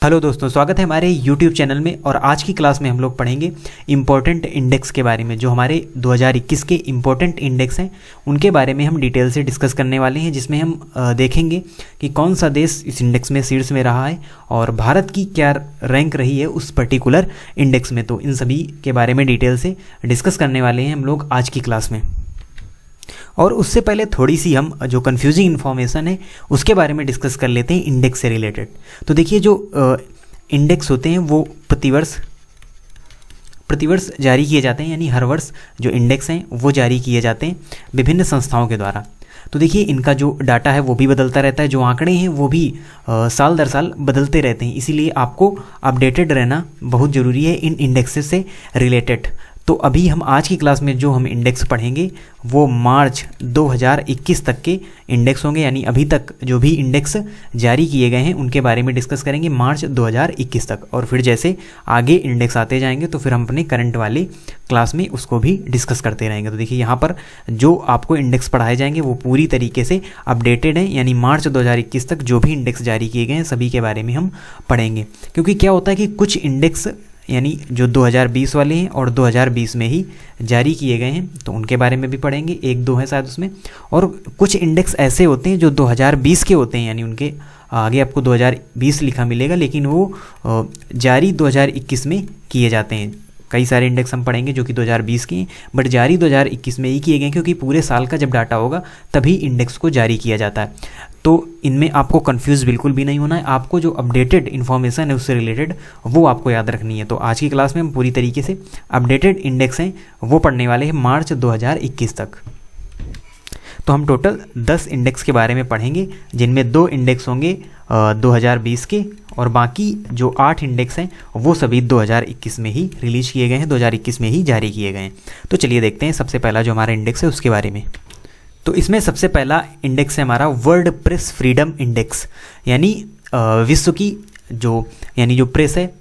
Hello दोस्तों, स्वागत है हमारे YouTube चैनल में। और आज की क्लास में हम लोग पढ़ेंगे इम्पोर्टेंट इंडेक्स के बारे में। जो हमारे 2021 के इम्पोर्टेंट इंडेक्स हैं उनके बारे में हम डिटेल से डिस्कस करने वाले हैं, जिसमें हम देखेंगे कि कौन सा देश इस इंडेक्स में शीर्ष में रहा है और भारत की क्या रैंक रही है उस पर्टिकुलर इंडेक्स में। तो इन सभी के बारे में डिटेल से डिस्कस करने वाले हैं हम लोग आज की क्लास में। और उससे पहले थोड़ी सी हम जो कन्फ्यूजिंग इन्फॉर्मेशन है उसके बारे में डिस्कस कर लेते हैं इंडेक्स से रिलेटेड। तो देखिए, जो इंडेक्स होते हैं वो प्रतिवर्ष जारी किए जाते हैं, यानी हर वर्ष जो इंडेक्स हैं वो जारी किए जाते हैं विभिन्न संस्थाओं के द्वारा। तो देखिए, इनका जो डाटा है वो भी बदलता रहता है, जो आंकड़े हैं वो भी साल दर साल बदलते रहते हैं। इसीलिए आपको अपडेटेड रहना बहुत ज़रूरी है इन इंडेक्सेस से रिलेटेड। तो अभी हम आज की क्लास में जो हम इंडेक्स पढ़ेंगे वो मार्च 2021 तक के इंडेक्स होंगे, यानी अभी तक जो भी इंडेक्स जारी किए गए हैं उनके बारे में डिस्कस करेंगे मार्च 2021 तक। और फिर जैसे आगे इंडेक्स आते जाएंगे तो फिर हम अपने करंट वाली क्लास में उसको भी डिस्कस करते रहेंगे। तो देखिए, यहाँ पर जो आपको इंडेक्स पढ़ाए जाएंगे वो पूरी तरीके से अपडेटेड हैं, यानी मार्च 2021 तक जो भी इंडेक्स जारी किए गए हैं सभी के बारे में हम पढ़ेंगे। क्योंकि क्या होता है कि कुछ इंडेक्स यानी जो 2020 वाले हैं और 2020 में ही जारी किए गए हैं तो उनके बारे में भी पढ़ेंगे, एक दो हैं शायद उसमें। और कुछ इंडेक्स ऐसे होते हैं जो 2020 के होते हैं, यानी उनके आगे आपको 2020 लिखा मिलेगा लेकिन वो जारी 2021 में किए जाते हैं। कई सारे इंडेक्स हम पढ़ेंगे जो कि 2020 के हैं बट जारी 2021 में ही किए गए, क्योंकि पूरे साल का जब डाटा होगा तभी इंडेक्स को जारी किया जाता है। तो इनमें आपको कंफ्यूज बिल्कुल भी नहीं होना है। आपको जो अपडेटेड इन्फॉर्मेशन है उससे रिलेटेड वो आपको याद रखनी है। तो आज की क्लास में हम पूरी तरीके से अपडेटेड इंडेक्स हैं वो पढ़ने वाले हैं मार्च 2021 तक। तो हम टोटल 10 इंडेक्स के बारे में पढ़ेंगे, जिनमें 2 इंडेक्स होंगे 2020 के और बाकी जो 8 इंडेक्स हैं वो सभी 2021 में ही रिलीज किए गए हैं, 2021 में ही जारी किए गए हैं। तो चलिए देखते हैं सबसे पहला जो हमारा इंडेक्स है उसके बारे में। तो इसमें सबसे पहला इंडेक्स है हमारा वर्ल्ड प्रेस फ्रीडम इंडेक्स, यानी विश्व की जो प्रेस है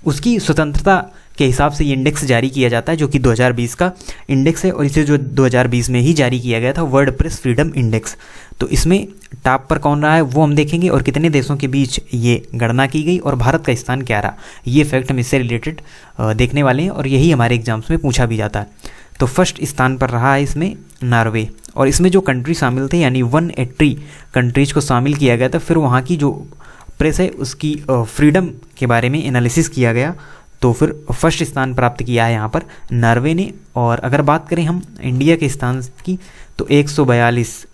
उसकी स्वतंत्रता के हिसाब से ये इंडेक्स जारी किया जाता है, जो कि 2020 का इंडेक्स है और इसे जो 2020 में ही जारी किया गया था वर्ल्ड प्रेस फ्रीडम इंडेक्स। तो इसमें टॉप पर कौन रहा है वो हम देखेंगे और कितने देशों के बीच ये गणना की गई और भारत का स्थान क्या रहा, ये फैक्ट हम इससे रिलेटेड देखने वाले हैं और यही हमारे एग्जाम्स में पूछा भी जाता है। तो फर्स्ट स्थान पर रहा है इसमें नॉर्वे, और इसमें जो कंट्री शामिल थे यानी 180 कंट्रीज को शामिल किया गया था। फिर वहाँ की जो प्रेस है उसकी फ्रीडम के बारे में एनालिसिस किया गया, तो फिर फर्स्ट स्थान प्राप्त किया है यहाँ पर नॉर्वे ने। और अगर बात करें हम इंडिया के स्थान की तो 142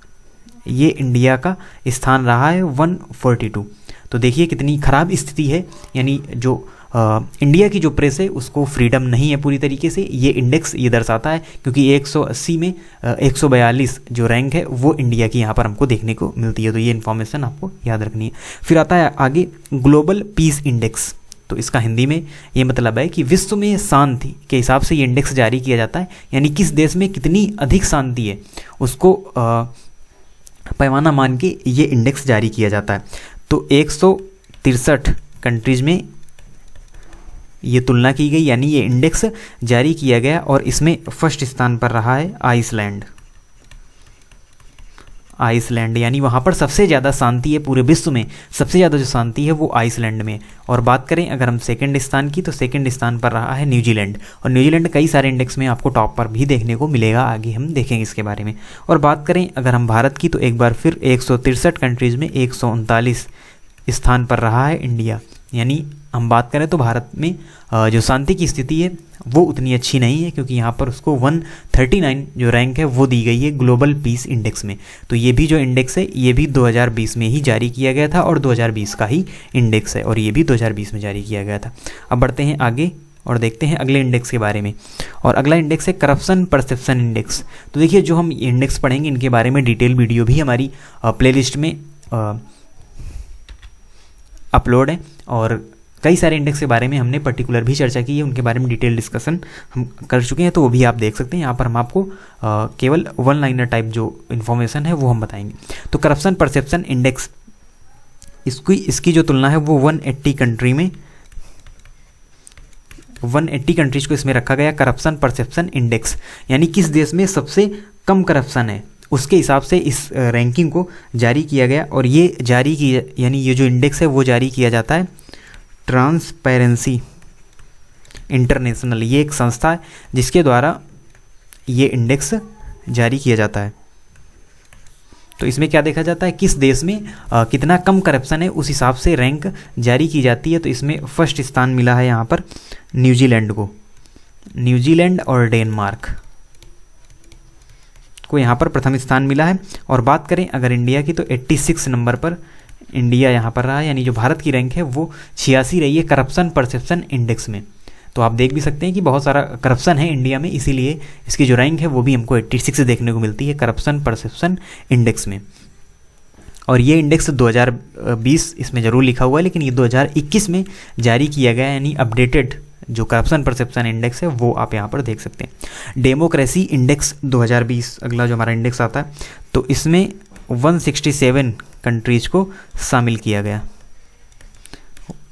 ये इंडिया का स्थान रहा है 142। तो देखिए कितनी ख़राब स्थिति है, यानी जो इंडिया की जो प्रेस है उसको फ्रीडम नहीं है पूरी तरीके से, ये इंडेक्स ये दर्शाता है। क्योंकि 180 में 142 जो रैंक है वो इंडिया की यहाँ पर हमको देखने को मिलती है। तो ये इन्फॉर्मेशन आपको याद रखनी है। फिर आता है आगे ग्लोबल पीस इंडेक्स। तो इसका हिंदी में ये मतलब है कि विश्व में शांति के हिसाब से ये इंडेक्स जारी किया जाता है, यानी किस देश में कितनी अधिक शांति है उसको पैमाना मान के ये इंडेक्स जारी किया जाता है। तो 163 कंट्रीज में ये तुलना की गई, यानी ये इंडेक्स जारी किया गया और इसमें फर्स्ट स्थान पर रहा है आइसलैंड, यानी वहाँ पर सबसे ज़्यादा शांति है पूरे विश्व में, सबसे ज़्यादा जो शांति है वो आइसलैंड में। और बात करें अगर हम सेकंड स्थान की तो सेकंड स्थान पर रहा है न्यूजीलैंड, और न्यूजीलैंड कई सारे इंडेक्स में आपको टॉप पर भी देखने को मिलेगा, आगे हम देखेंगे इसके बारे में। और बात करें अगर हम भारत की तो एक बार फिर 163 कंट्रीज़ में 139 स्थान पर रहा है इंडिया। यानी हम बात करें तो भारत में जो शांति की स्थिति है वो उतनी अच्छी नहीं है, क्योंकि यहाँ पर उसको 139 जो रैंक है वो दी गई है ग्लोबल पीस इंडेक्स में। तो ये भी जो इंडेक्स है ये भी 2020 में ही जारी किया गया था और 2020 का ही इंडेक्स है और ये भी 2020 में जारी किया गया था। अब बढ़ते हैं आगे और देखते हैं अगले इंडेक्स के बारे में। और अगला इंडेक्स है करप्शन परसेप्शन इंडेक्स। तो देखिए, जो हम इंडेक्स पढ़ेंगे इनके बारे में डिटेल वीडियो भी हमारी प्लेलिस्ट में अपलोड है और कई सारे इंडेक्स के बारे में हमने पर्टिकुलर भी चर्चा की है, उनके बारे में डिटेल डिस्कशन हम कर चुके हैं, तो वो भी आप देख सकते हैं। यहाँ पर हम आपको केवल वन लाइनर टाइप जो इन्फॉर्मेशन है वो हम बताएंगे। तो करप्शन परसेप्शन इंडेक्स इसकी जो तुलना है वो 180 कंट्री में 180 कंट्रीज को इसमें रखा गया करप्शन परसेप्शन इंडेक्स, यानी किस देश में सबसे कम करप्शन है उसके हिसाब से इस रैंकिंग को जारी किया गया। और ये जारी की यानी ये जो इंडेक्स है वो जारी किया जाता है ट्रांसपेरेंसी इंटरनेशनल, ये एक संस्था है जिसके द्वारा ये इंडेक्स जारी किया जाता है। तो इसमें क्या देखा जाता है, किस देश में कितना कम करप्शन है उस हिसाब से रैंक जारी की जाती है। तो इसमें फर्स्ट स्थान मिला है यहाँ पर न्यूजीलैंड को, न्यूजीलैंड और डेनमार्क को यहाँ पर प्रथम स्थान मिला है। और बात करें अगर इंडिया की, तो 86 नंबर पर इंडिया यहाँ पर रहा है, यानी जो भारत की रैंक है वो 86 रही है करप्शन परसेप्शन इंडेक्स में। तो आप देख भी सकते हैं कि बहुत सारा करप्शन है इंडिया में, इसीलिए इसकी जो रैंक है वो भी हमको 86 देखने को मिलती है करप्शन परसेप्शन इंडेक्स में। और ये इंडेक्स 2020 इसमें ज़रूर लिखा हुआ है, लेकिन ये 2021 में जारी किया गया है, यानी अपडेटेड जो करप्शन परसेप्शन इंडेक्स है वो आप यहाँ पर देख सकते हैं। डेमोक्रेसी इंडेक्स 2020 अगला जो हमारा इंडेक्स आता है, तो इसमें 167 कंट्रीज को शामिल किया गया,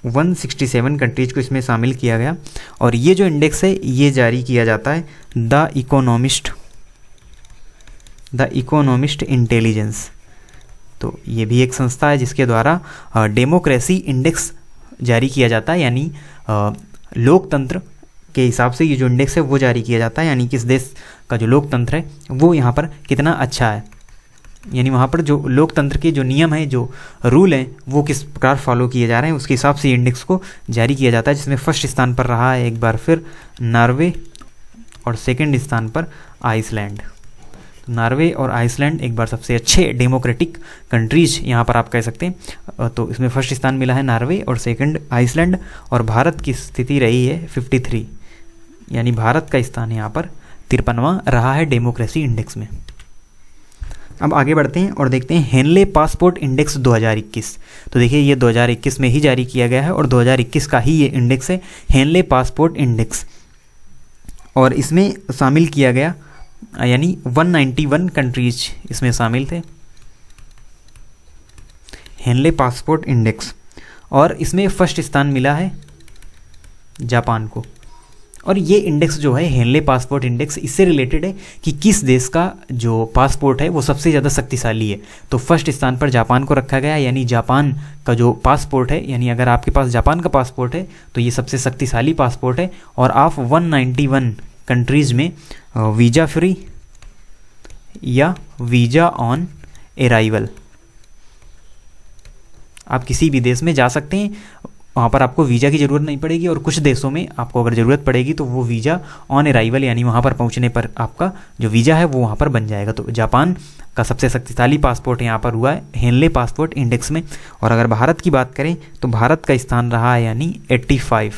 167 कंट्रीज को इसमें शामिल किया गया। और ये जो इंडेक्स है ये जारी किया जाता है द इकोनॉमिस्ट इंटेलिजेंस। तो ये भी एक संस्था है जिसके द्वारा डेमोक्रेसी इंडेक्स जारी किया जाता है, यानी लोकतंत्र के हिसाब से ये जो इंडेक्स है वो जारी किया जाता है, यानी किस देश का जो लोकतंत्र है वो यहाँ पर कितना अच्छा है, यानी वहाँ पर जो लोकतंत्र के जो नियम हैं, जो रूल हैं, वो किस प्रकार फॉलो किए जा रहे हैं, उसके हिसाब से ये इंडेक्स को जारी किया जाता है। जिसमें फर्स्ट स्थान पर रहा है एक बार फिर नॉर्वे और सेकंड स्थान पर आइसलैंड। तो नॉर्वे और आइसलैंड एक बार सबसे अच्छे डेमोक्रेटिक कंट्रीज यहाँ पर आप कह सकते हैं। तो इसमें फर्स्ट स्थान मिला है नॉर्वे और सेकंड आइसलैंड। और भारत की स्थिति रही है 53, यानी भारत का स्थान यहाँ पर 53वां रहा है डेमोक्रेसी इंडेक्स में। अब आगे बढ़ते हैं और देखते हैं हेनले पासपोर्ट इंडेक्स 2021। तो देखिए ये 2021 में ही जारी किया गया है और 2021 का ही ये इंडेक्स है हेनले पासपोर्ट इंडेक्स। और इसमें शामिल किया गया यानी 191 कंट्रीज इसमें शामिल थे हेनले पासपोर्ट इंडेक्स। और इसमें फर्स्ट स्थान मिला है जापान को। और ये इंडेक्स जो है हेनले पासपोर्ट इंडेक्स इससे रिलेटेड है कि किस देश का जो पासपोर्ट है वो सबसे ज़्यादा शक्तिशाली है। तो फर्स्ट स्थान पर जापान को रखा गया, यानी जापान का जो पासपोर्ट है, यानी अगर आपके पास जापान का पासपोर्ट है तो ये सबसे शक्तिशाली पासपोर्ट है। और आप 191 कंट्रीज़ में वीज़ा फ्री या वीज़ा ऑन अराइवल आप किसी भी देश में जा सकते हैं, वहाँ पर आपको वीज़ा की ज़रूरत नहीं पड़ेगी। और कुछ देशों में आपको अगर ज़रूरत पड़ेगी तो वो वीज़ा ऑन अराइवल यानी वहाँ पर पहुँचने पर आपका जो वीज़ा है वो वहाँ पर बन जाएगा। तो जापान का सबसे शक्तिशाली पासपोर्ट यहाँ पर हुआ है हेनले पासपोर्ट इंडेक्स में। और अगर भारत की बात करें तो भारत का स्थान रहा है यानी 85,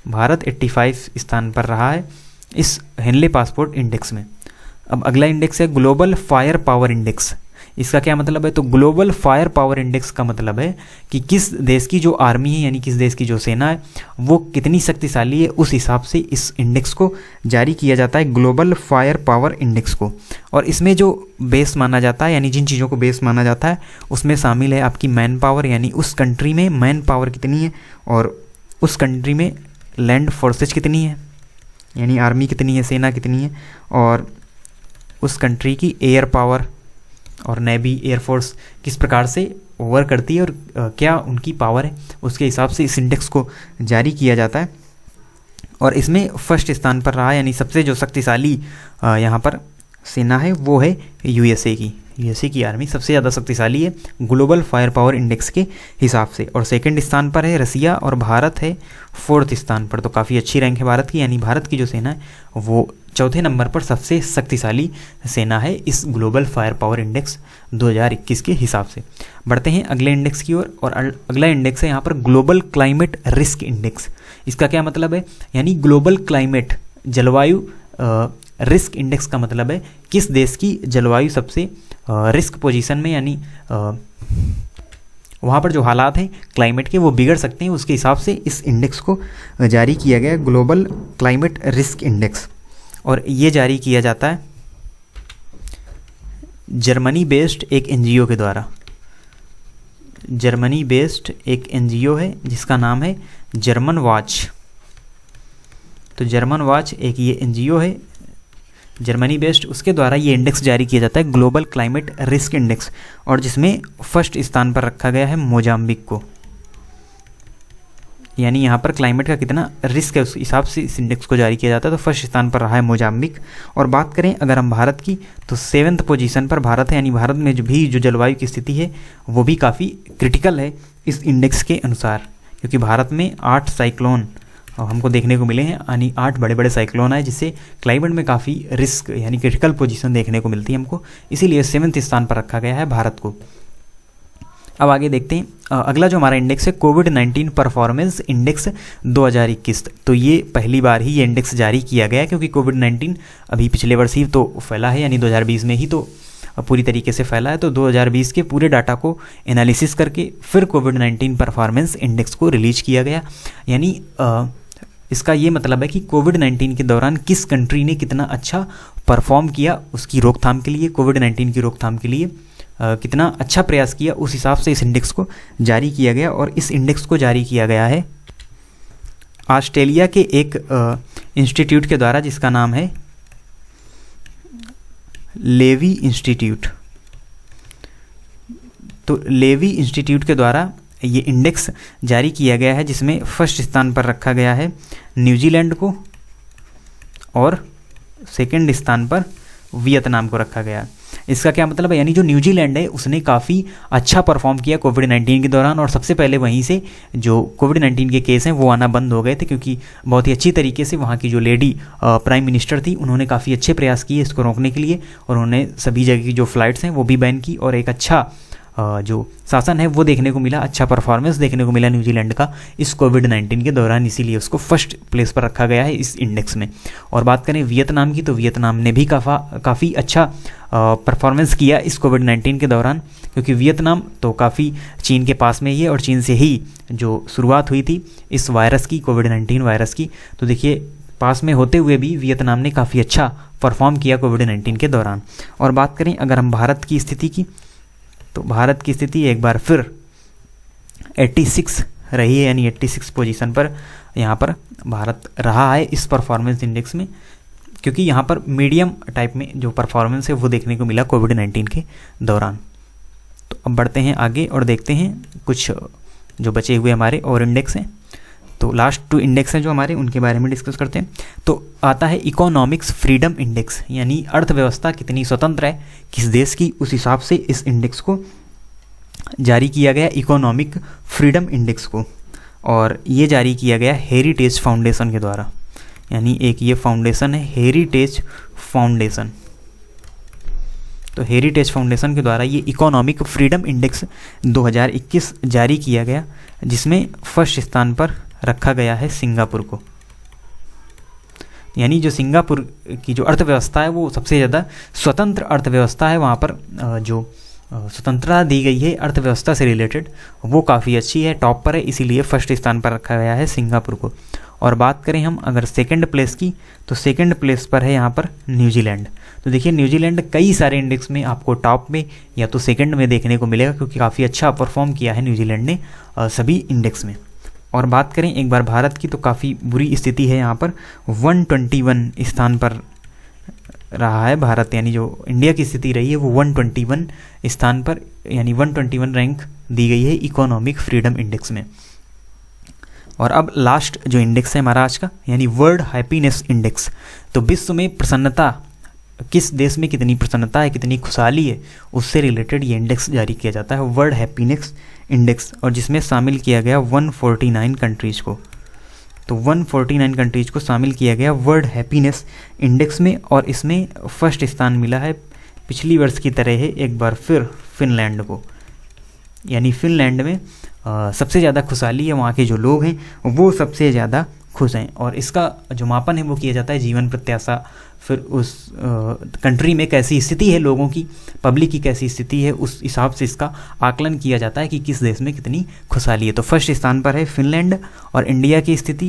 भारत 85 स्थान पर रहा है इस हेनले पासपोर्ट इंडेक्स में। अब अगला इंडेक्स है ग्लोबल फायर पावर इंडेक्स। इसका क्या मतलब है, तो ग्लोबल फायर पावर इंडेक्स का मतलब है कि किस देश की जो आर्मी है यानी किस देश की जो सेना है वो कितनी शक्तिशाली है, उस हिसाब से इस इंडेक्स को जारी किया जाता है ग्लोबल फायर पावर इंडेक्स को। और इसमें जो बेस माना जाता है यानी जिन चीज़ों को बेस माना जाता है उसमें शामिल है आपकी मैन पावर, यानी उस कंट्री में मैन पावर कितनी है और उस कंट्री में लैंड फोर्सेज कितनी है, यानी आर्मी कितनी है, सेना कितनी है, और उस कंट्री की एयर पावर और नेवी एयरफोर्स किस प्रकार से वर्क करती है और क्या उनकी पावर है, उसके हिसाब से इस इंडेक्स को जारी किया जाता है। और इसमें फर्स्ट स्थान पर रहा यानी सबसे जो शक्तिशाली यहाँ पर सेना है वो है यूएसए की आर्मी सबसे ज़्यादा शक्तिशाली है ग्लोबल फायर पावर इंडेक्स के हिसाब से। और सेकंड स्थान पर है रसिया और भारत है फोर्थ स्थान पर। तो काफ़ी अच्छी रैंक है भारत की, यानी भारत की जो सेना है वो चौथे नंबर पर सबसे शक्तिशाली सेना है इस ग्लोबल फायर पावर इंडेक्स 2021 के हिसाब से। बढ़ते हैं अगले इंडेक्स की ओर और अगला इंडेक्स है यहाँ पर ग्लोबल क्लाइमेट रिस्क इंडेक्स। इसका क्या मतलब है, यानी ग्लोबल क्लाइमेट जलवायु रिस्क इंडेक्स का मतलब है किस देश की जलवायु सबसे रिस्क पोजीशन में, यानी वहाँ पर जो हालात हैं क्लाइमेट के वो बिगड़ सकते हैं, उसके हिसाब से इस इंडेक्स को जारी किया गया ग्लोबल क्लाइमेट रिस्क इंडेक्स। और ये जारी किया जाता है जर्मनी बेस्ड एक एनजीओ के द्वारा। जर्मनी बेस्ड एक एनजीओ है जिसका नाम है जर्मन वॉच। तो जर्मन वॉच एक ये एनजीओ है जर्मनी बेस्ड, उसके द्वारा ये इंडेक्स जारी किया जाता है, ग्लोबल क्लाइमेट रिस्क इंडेक्स, और जिसमें फर्स्ट स्थान पर रखा गया है मोजाम्बिक को। यानी यहाँ पर क्लाइमेट का कितना रिस्क है उस हिसाब से इस इंडेक्स को जारी किया जाता है, तो फर्स्ट स्थान पर रहा है मोजाम्बिक। और बात करें अगर हम भारत की, तो 7th पोजीशन पर भारत है, यानी भारत में जो जलवायु की स्थिति है वो भी काफ़ी क्रिटिकल है इस इंडेक्स के अनुसार, क्योंकि भारत में 8 साइक्लोन हमको देखने को मिले हैं, यानी 8 बड़े बड़े साइक्लोन आए, जिससे क्लाइमेट में काफ़ी रिस्क यानी क्रिटिकल पोजीशन देखने को मिलती है हमको, इसीलिए 7वें स्थान पर रखा गया है भारत को। अब आगे देखते हैं, अगला जो हमारा इंडेक्स है कोविड-19 परफॉर्मेंस इंडेक्स 2021। तो ये पहली बार ही ये इंडेक्स जारी किया गया, क्योंकि कोविड-19 अभी पिछले वर्ष ही तो फैला है, यानी 2020 में ही तो पूरी तरीके से फैला है। तो 2020 के पूरे डाटा को एनालिसिस करके फिर कोविड-19 परफॉर्मेंस इंडेक्स को रिलीज किया गया। यानी इसका ये मतलब है कि कोविड-19 के दौरान किस कंट्री ने कितना अच्छा परफॉर्म किया उसकी रोकथाम के लिए, कोविड-19 की रोकथाम के लिए कितना अच्छा प्रयास किया, उस हिसाब से इस इंडेक्स को जारी किया गया। और इस इंडेक्स को जारी किया गया है ऑस्ट्रेलिया के एक इंस्टीट्यूट के द्वारा, जिसका नाम है लेवी इंस्टीट्यूट। तो लेवी इंस्टीट्यूट के द्वारा ये इंडेक्स जारी किया गया है, जिसमें फर्स्ट स्थान पर रखा गया है न्यूजीलैंड को और सेकंड स्थान पर वियतनाम को रखा गया। इसका क्या मतलब है, यानी जो न्यूजीलैंड है उसने काफ़ी अच्छा परफॉर्म किया कोविड-19 के दौरान, और सबसे पहले वहीं से जो कोविड-19 के केस हैं वो आना बंद हो गए थे, क्योंकि बहुत ही अच्छी तरीके से वहाँ की जो लेडी प्राइम मिनिस्टर थी उन्होंने काफ़ी अच्छे प्रयास किए इसको रोकने के लिए, और उन्होंने सभी जगह की जो फ्लाइट्स हैं वो भी बैन की, और एक अच्छा जो शासन है वो देखने को मिला, अच्छा परफॉर्मेंस देखने को मिला न्यूजीलैंड का इस कोविड-19 के दौरान, इसीलिए उसको फर्स्ट प्लेस पर रखा गया है इस इंडेक्स में। और बात करें वियतनाम की, तो वियतनाम ने भी काफ़ी अच्छा परफॉर्मेंस किया इस कोविड-19 के दौरान, क्योंकि वियतनाम तो काफ़ी चीन के पास में ही है, और चीन से ही जो शुरुआत हुई थी इस वायरस की, कोविड-19 वायरस की। तो देखिए पास में होते हुए भी वियतनाम ने काफ़ी अच्छा परफॉर्म किया कोविड-19 के दौरान। और बात करें अगर हम भारत की स्थिति की, तो भारत की स्थिति एक बार फिर 86 रही है, यानी 86 पोजीशन पर यहाँ पर भारत रहा है इस परफॉर्मेंस इंडेक्स में, क्योंकि यहाँ पर मीडियम टाइप में जो परफॉर्मेंस है वो देखने को मिला कोविड-19 के दौरान। तो अब बढ़ते हैं आगे और देखते हैं कुछ जो बचे हुए हमारे और इंडेक्स हैं। तो लास्ट 2 इंडेक्स हैं जो हमारे, उनके बारे में डिस्कस करते हैं। तो आता है इकोनॉमिक्स फ्रीडम इंडेक्स, यानी अर्थव्यवस्था कितनी स्वतंत्र है किस देश की, उस हिसाब से इस इंडेक्स को जारी किया गया, इकोनॉमिक फ्रीडम इंडेक्स को। और ये जारी किया गया हेरिटेज फाउंडेशन के द्वारा, यानी एक ये फाउंडेशन है हेरिटेज फाउंडेशन। तो हेरिटेज फाउंडेशन के द्वारा ये इकोनॉमिक फ्रीडम इंडेक्स 2021 जारी किया गया, जिसमें फर्स्ट स्थान पर रखा गया है सिंगापुर को। यानी जो सिंगापुर की जो अर्थव्यवस्था है वो सबसे ज़्यादा स्वतंत्र अर्थव्यवस्था है, वहाँ पर जो स्वतंत्रता दी गई है अर्थव्यवस्था से रिलेटेड वो काफ़ी अच्छी है, टॉप पर है, इसीलिए फर्स्ट स्थान पर रखा गया है सिंगापुर को। और बात करें हम अगर सेकंड प्लेस की, तो सेकंड प्लेस पर है यहाँ पर न्यूजीलैंड। तो देखिए न्यूजीलैंड कई सारे इंडेक्स में आपको टॉप में या तो सेकंड में देखने को मिलेगा, क्योंकि काफ़ी अच्छा परफॉर्म किया है न्यूजीलैंड ने सभी इंडेक्स में। और बात करें एक बार भारत की, तो काफ़ी बुरी स्थिति है यहाँ पर, 121 स्थान पर रहा है भारत, यानी जो इंडिया की स्थिति रही है वो 121 स्थान पर, यानी 121 रैंक दी गई है इकोनॉमिक फ्रीडम इंडेक्स में। और अब लास्ट जो इंडेक्स है हमारा आज का, यानी वर्ल्ड हैप्पीनेस इंडेक्स। तो विश्व में प्रसन्नता, किस देश में कितनी प्रसन्नता है, कितनी खुशहाली है, उससे रिलेटेड ये इंडेक्स जारी किया जाता है, वर्ल्ड हैप्पीनेस इंडेक्स, और जिसमें शामिल किया गया 149 कंट्रीज़ को। तो 149 कंट्रीज़ को शामिल किया गया वर्ल्ड हैप्पीनेस इंडेक्स में, और इसमें फर्स्ट स्थान मिला है पिछली वर्ष की तरह है एक बार फिर फिनलैंड को। यानी फिनलैंड में सबसे ज़्यादा खुशहाली है, वहाँ के जो लोग हैं वो सबसे ज़्यादा खुश हैं, और इसका जो मापन है वो किया जाता है जीवन प्रत्याशा, फिर उस कंट्री में कैसी स्थिति है लोगों की, पब्लिक की कैसी स्थिति है, उस हिसाब से इसका आकलन किया जाता है कि किस देश में कितनी खुशहाली है। तो फर्स्ट स्थान पर है फिनलैंड, और इंडिया की स्थिति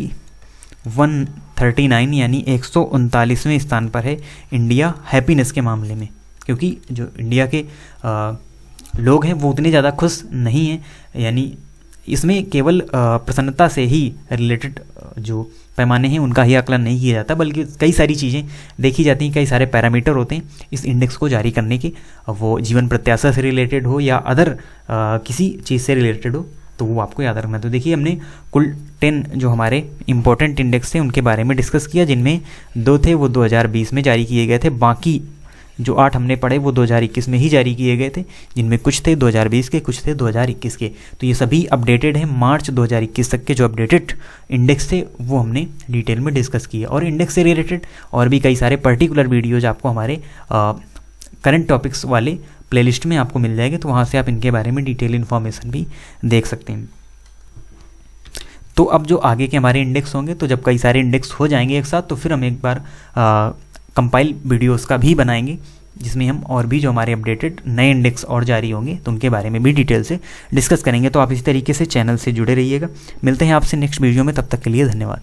139 यानी 139वें स्थान पर है इंडिया हैप्पीनेस के मामले में, क्योंकि जो इंडिया के लोग हैं वो उतने ज़्यादा खुश नहीं हैं, यानी इसमें केवल प्रसन्नता से ही रिलेटेड जो पैमाने हैं उनका ही आकलन नहीं किया जाता, बल्कि कई सारी चीज़ें देखी जाती हैं, कई सारे पैरामीटर होते हैं इस इंडेक्स को जारी करने के। वो जीवन प्रत्याशा से रिलेटेड हो या अदर किसी चीज़ से रिलेटेड हो, तो वो आपको याद रखना। तो देखिए हमने कुल 10 जो हमारे इंपॉर्टेंट इंडेक्स थे उनके बारे में डिस्कस किया, जिनमें 2 थे वो 2020 में जारी किए गए थे, बाकी जो 8 हमने पढ़े वो 2021 में ही जारी किए गए थे, जिनमें कुछ थे 2020 के, कुछ थे 2021 के। तो ये सभी अपडेटेड हैं मार्च 2021 तक के जो अपडेटेड इंडेक्स थे वो हमने डिटेल में डिस्कस किए। और इंडेक्स से रिलेटेड और भी कई सारे पर्टिकुलर वीडियोज आपको हमारे करंट टॉपिक्स वाले प्लेलिस्ट में आपको मिल जाएंगे, तो वहाँ से आप इनके बारे में डिटेल इन्फॉर्मेशन भी देख सकते हैं। तो अब जो आगे के हमारे इंडेक्स होंगे, तो जब कई सारे इंडेक्स हो जाएंगे एक साथ, तो फिर हम एक बार कंपाइल वीडियोस का भी बनाएंगे, जिसमें हम और भी जो हमारे अपडेटेड नए इंडेक्स और जारी होंगे तो उनके बारे में भी डिटेल से डिस्कस करेंगे। तो आप इसी तरीके से चैनल से जुड़े रहिएगा। मिलते हैं आपसे नेक्स्ट वीडियो में, तब तक के लिए धन्यवाद।